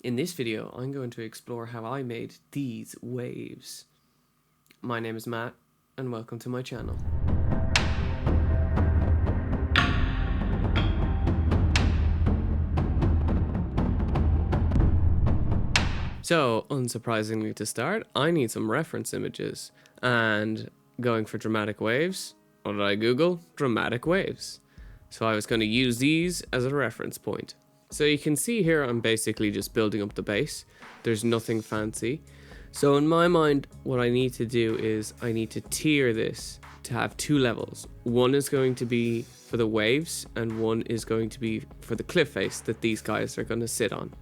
In this video, I'm going to explore how I made these waves. My name is Matt, and welcome to my channel. So, unsurprisingly to start, I need some reference images, and going for dramatic waves, what did I Google? Dramatic waves. So I was going to use these as a reference point. So you can see here I'm basically just building up the base. There's nothing fancy. So in my mind, what I need to do is I need to tier this to have two levels. One is going to be for the waves and one is going to be for the cliff face that these guys are going to sit on.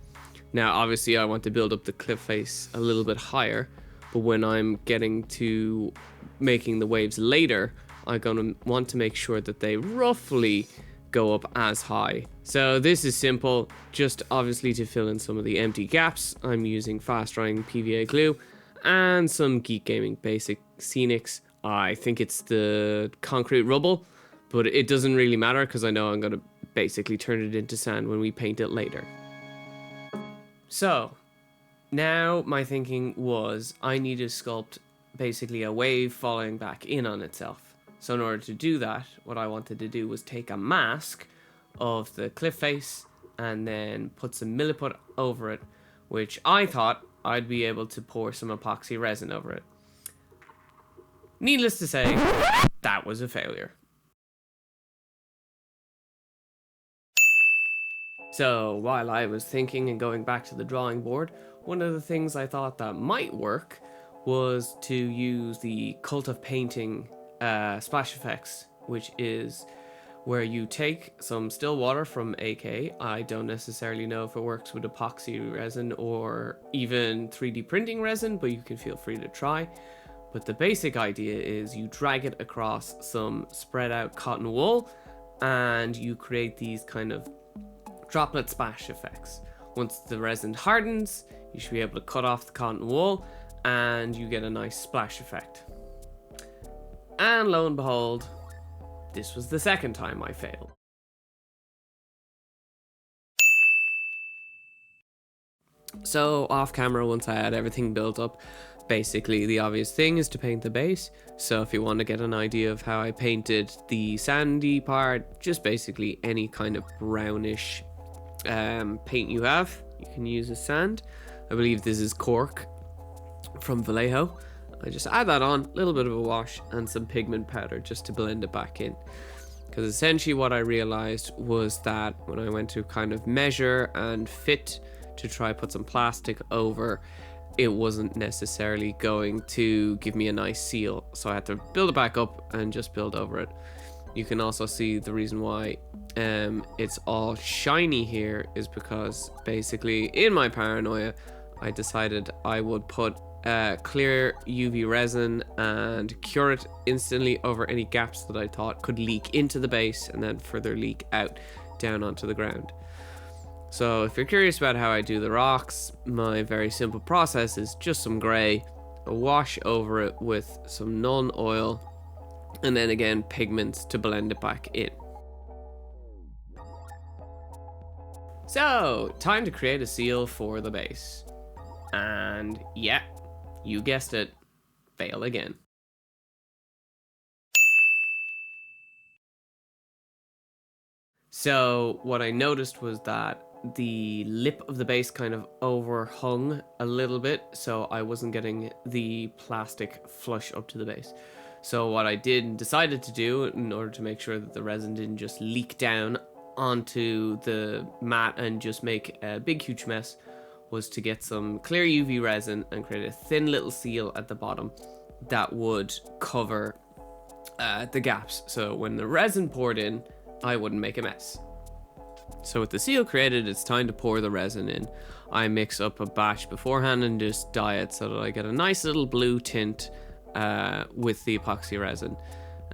Now obviously I want to build up the cliff face a little bit higher, but when I'm getting to making the waves later, I'm going to want to make sure that they roughly go up as high. So this is simple, just obviously to fill in some of the empty gaps. I'm using fast drying PVA glue and some Geek Gaming basic scenics. I think it's the concrete rubble, but it doesn't really matter because I know I'm going to basically turn it into sand when we paint it later. So now my thinking was I need to sculpt basically a wave falling back in on itself. So in order to do that, what I wanted to do was take a mask of the cliff face and then put some milliput over it, which I thought I'd be able to pour some epoxy resin over it. Needless to say, that was a failure. So while I was thinking and going back to the drawing board, one of the things I thought that might work was to use the Cult of Painting splash effects, which is where you take some still water from AK. I don't necessarily know if it works with epoxy resin or even 3D printing resin, but you can feel free to try. But the basic idea is you drag it across some spread out cotton wool and you create these kind of droplet splash effects. Once the resin hardens, you should be able to cut off the cotton wool and you get a nice splash effect. And lo and behold, this was the second time I failed. So off camera, once I had everything built up, basically the obvious thing is to paint the base. So if you want to get an idea of how I painted the sandy part, just basically any kind of brownish paint you have, you can use as sand. I believe this is cork from Vallejo. I just add that on, a little bit of a wash and some pigment powder just to blend it back in. Because essentially what I realized was that when I went to kind of measure and fit to try put some plastic over, it wasn't necessarily going to give me a nice seal. So I had to build it back up and just build over it. You can also see the reason why it's all shiny here is because basically in my paranoia, I decided I would put clear UV resin and cure it instantly over any gaps that I thought could leak into the base and then further leak out down onto the ground. So if you're curious about how I do the rocks, my very simple process is just some grey, a wash over it with some Nuln oil, and then again pigments to blend it back in. So time to create a seal for the base. And yeah, you guessed it, fail again. So what I noticed was that the lip of the base kind of overhung a little bit, so I wasn't getting the plastic flush up to the base. So what I decided to do in order to make sure that the resin didn't just leak down onto the mat and just make a big huge mess was to get some clear UV resin and create a thin little seal at the bottom that would cover the gaps. So when the resin poured in, I wouldn't make a mess. So with the seal created, it's time to pour the resin in. I mix up a batch beforehand and just dye it so that I get a nice little blue tint with the epoxy resin.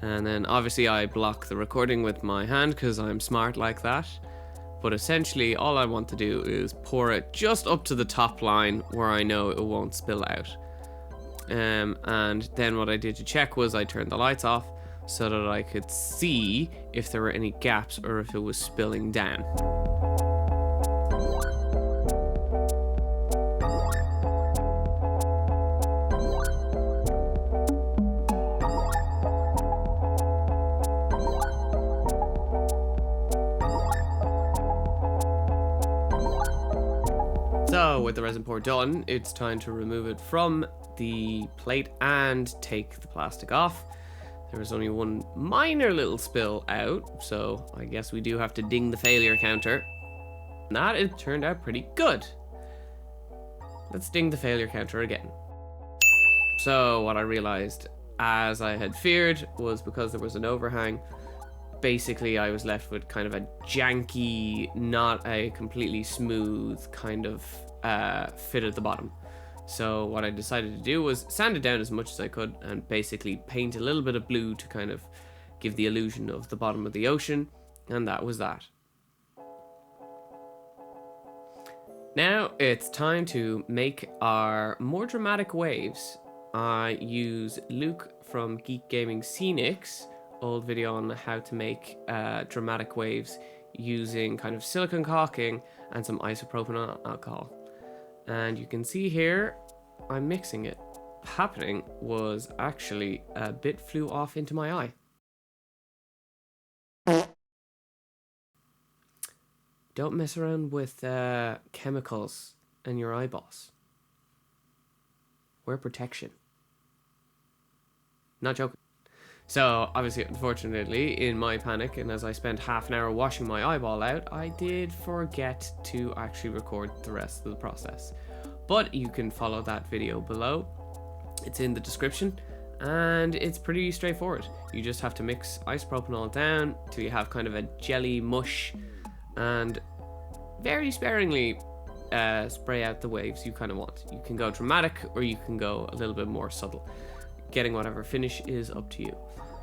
And then obviously I block the recording with my hand because I'm smart like that. But essentially all I want to do is pour it just up to the top line where I know it won't spill out. And then what I did to check was I turned the lights off so that I could see if there were any gaps or if it was spilling down. So with the resin pour done, it's time to remove it from the plate and take the plastic off. There was only one minor little spill out, so I guess we do have to ding the failure counter. And that, it turned out pretty good. Let's ding the failure counter again. So what I realized, as I had feared, was because there was an overhang, basically I was left with kind of a janky, not a completely smooth kind of fit at the bottom. So what I decided to do was sand it down as much as I could and basically paint a little bit of blue to kind of give the illusion of the bottom of the ocean, and that was that. Now it's time to make our more dramatic waves. I use Luke from Geek Gaming Scenics, old video on how to make dramatic waves using kind of silicone caulking and some isopropyl alcohol. And you can see here, I'm mixing it. Happening was actually a bit flew off into my eye. Don't mess around with chemicals in your eyeballs. Wear protection. Not joking. So, obviously, unfortunately, in my panic, and as I spent half an hour washing my eyeball out, I did forget to actually record the rest of the process. But you can follow that video below. It's in the description, and it's pretty straightforward. You just have to mix isopropanol down till you have kind of a jelly mush, and very sparingly spray out the waves you kind of want. You can go dramatic, or you can go a little bit more subtle. Getting whatever finish is up to you.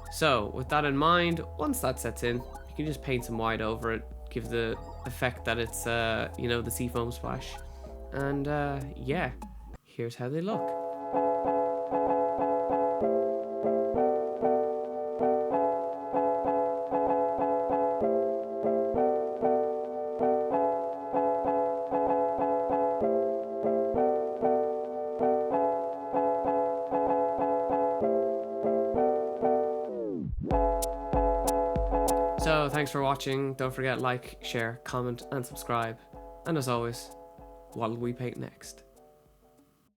So with that in mind, once that sets in, you can just paint some white over it, give the effect that it's you know, the seafoam splash, and yeah, here's how they look. So thanks for watching. Don't forget, like, share, comment and subscribe. And as always, what'll we paint next?